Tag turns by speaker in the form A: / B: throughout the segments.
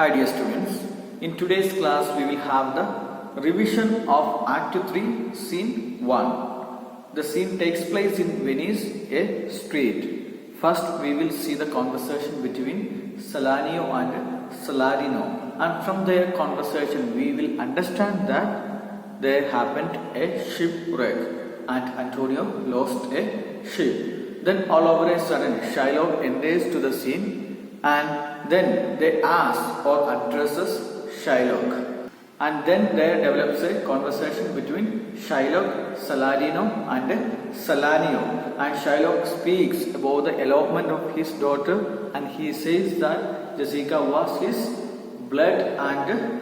A: Hi dear students, in today's class we will have the revision of Act 3, Scene 1. The scene takes place in Venice, a street. First we will see the conversation between Salanio and Salarino, and from their conversation we will understand that there happened a shipwreck and Antonio lost a ship. Then all over a sudden Shylock enters to the scene and then they ask or addresses Shylock. And then there develops a conversation between Shylock, Salarino and Salanio. And Shylock speaks about the elopement of his daughter and he says that Jessica was his blood and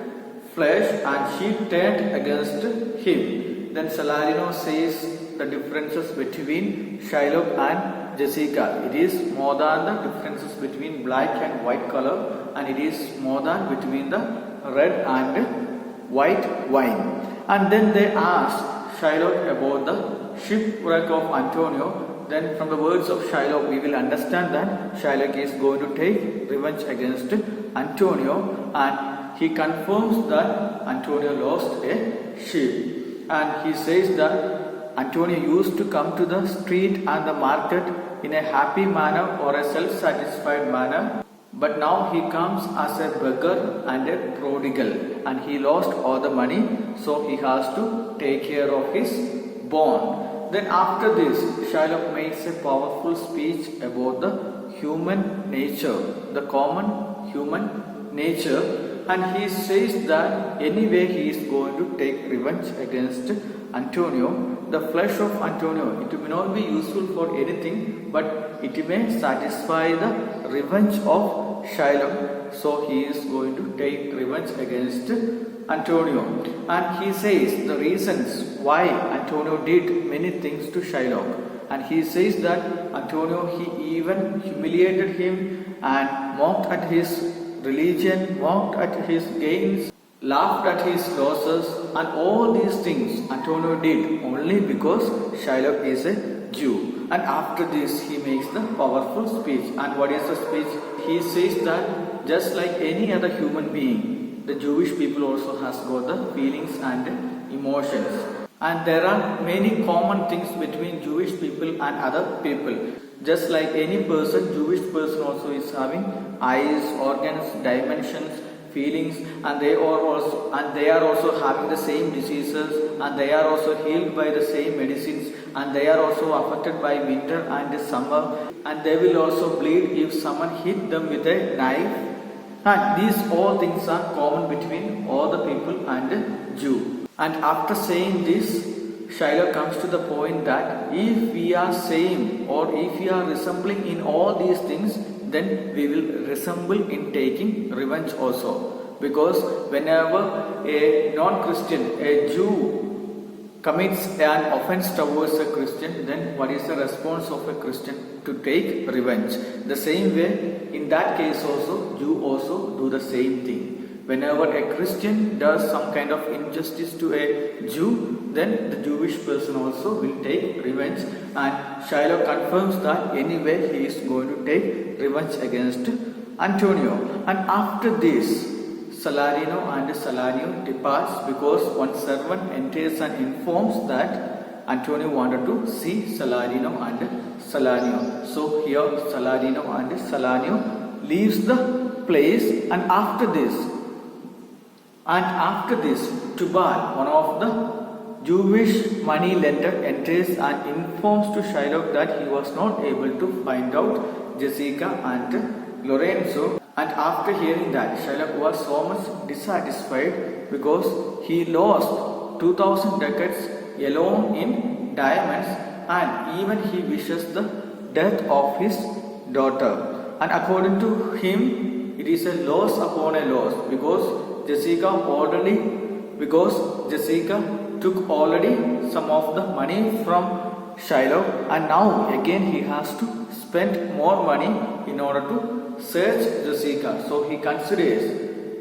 A: flesh and she turned against him. Then Salarino says the differences between Shylock and Jessica. It is more than the differences between black and white color, and it is more than between the red and white wine. And then they ask Shylock about the shipwreck of Antonio. Then from the words of Shylock we will understand that Shylock is going to take revenge against Antonio, and he confirms that Antonio lost a ship. And he says that Antonio used to come to the street and the market in a happy manner or a self-satisfied manner, but now he comes as a beggar and a prodigal, and he lost all the money, so he has to take care of his bond. Then after this, Shylock makes a powerful speech about the human nature, the common human nature, and he says that anyway he is going to take revenge against Antonio. The flesh of Antonio, it may not be useful for anything, but it may satisfy the revenge of Shylock. So he is going to take revenge against Antonio. And he says the reasons why Antonio did many things to Shylock. And he says that Antonio, he even humiliated him and mocked at his religion, mocked at his gains, laughed at his losses, and all these things Antonio did only because Shylock is a Jew. And after this he makes the powerful speech. And what is the speech? He says that just like any other human being, the Jewish people also has got the feelings and emotions. And there are many common things between Jewish people and other people. Just like any person, Jewish person also is having eyes, organs, dimensions, feelings, and they are also having the same diseases, and they are also healed by the same medicines, and they are also affected by winter and summer, and they will also bleed if someone hit them with a knife. And these all things are common between all the people and Jew. And after saying this, Shylock comes to the point that if we are same or if we are resembling in all these things, then we will resemble in taking revenge also. Because whenever a non-Christian, a Jew commits an offense towards a Christian, then what is the response of a Christian? To take revenge. The same way, in that case also, Jew also do the same thing. Whenever a Christian does some kind of injustice to a Jew, then the Jewish person also will take revenge. And Shylock confirms that anyway he is going to take revenge against Antonio. And after this, Salarino and Salanio departs because one servant enters and informs that Antonio wanted to see Salarino and Salanio. So here Salarino and Salanio leaves the place, and after this, Tubal, one of the Jewish money lender, enters and informs to Shylock that he was not able to find out Jessica and Lorenzo. And after hearing that, Shylock was so much dissatisfied because he lost 2000 ducats alone in diamonds, and even he wishes the death of his daughter. And according to him, it is a loss upon a loss because Jessica took already some of the money from Shylock, and now again he has to spend more money in order to search Jessica. So he considers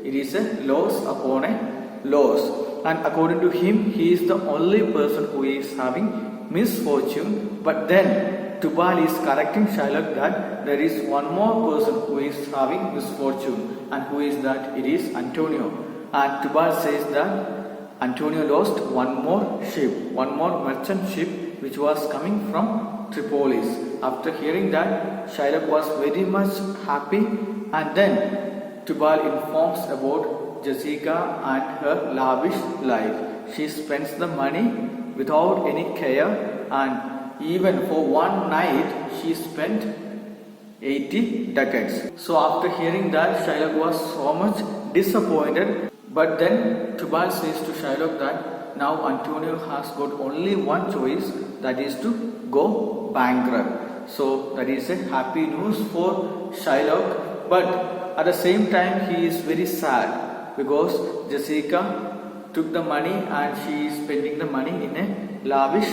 A: it is a loss upon a loss. And according to him, he is the only person who is having misfortune. But then Tubal is correcting Shylock that there is one more person who is having misfortune, and who is that? It is Antonio. And Tubal says that Antonio lost one more ship, one more merchant ship which was coming from Tripolis. After hearing that, Shylock was very much happy, and then Tubal informs about Jessica and her lavish life. She spends the money without any care, and even for one night she spent 80 ducats. So after hearing that, Shylock was so much disappointed. But then Tubal says to Shylock that now Antonio has got only one choice, that is to go bankrupt. So that is a happy news for Shylock. But at the same time he is very sad because Jessica took the money and she is spending the money in a lavish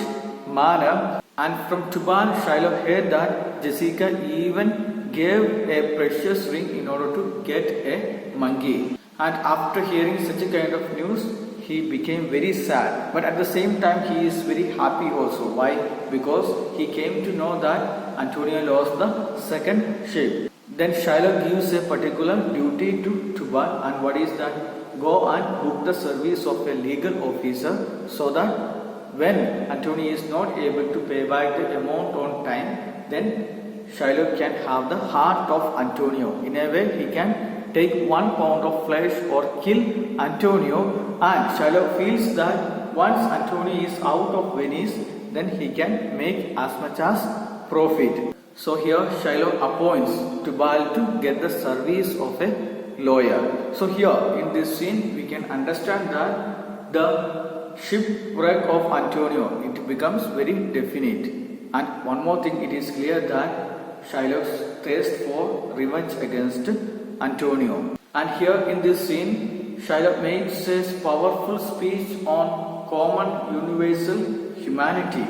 A: manner. And from Tubal, Shylock heard that Jessica even gave a precious ring in order to get a monkey. And after hearing such a kind of news, he became very sad. But at the same time, he is very happy also. Why? Because he came to know that Antonio lost the second ship. Then Shylock gives a particular duty to Tubal, and what is that? Go and book the service of a legal officer, so that when Antonio is not able to pay back the amount on time, then Shylock can have the heart of Antonio. In a way, he can take 1 pound of flesh or kill Antonio, and Shylock feels that once Antonio is out of Venice, then he can make as much as profit. So here Shylock appoints Tubal to get the service of a lawyer. So here in this scene we can understand that the shipwreck of Antonio, it becomes very definite. And one more thing, it is clear that Shylock's thirst for revenge against Antonio. And here in this scene, Shylock makes a powerful speech on common universal humanity.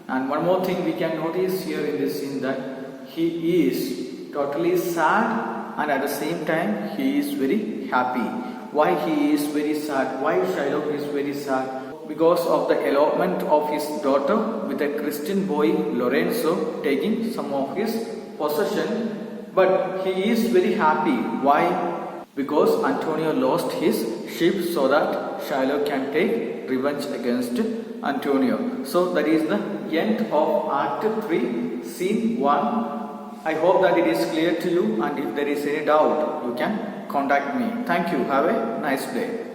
A: And one more thing we can notice here in this scene, that he is totally sad and at the same time he is very happy. Why he is very sad? Why Shylock is very sad? Because of the elopement of his daughter with a Christian boy, Lorenzo, taking some of his possession. But he is very happy. Why? Because Antonio lost his ship, so that Shylock can take revenge against Antonio. So that is the end of Act 3, Scene 1. I hope that it is clear to you, and if there is any doubt, you can contact me. Thank you. Have a nice day.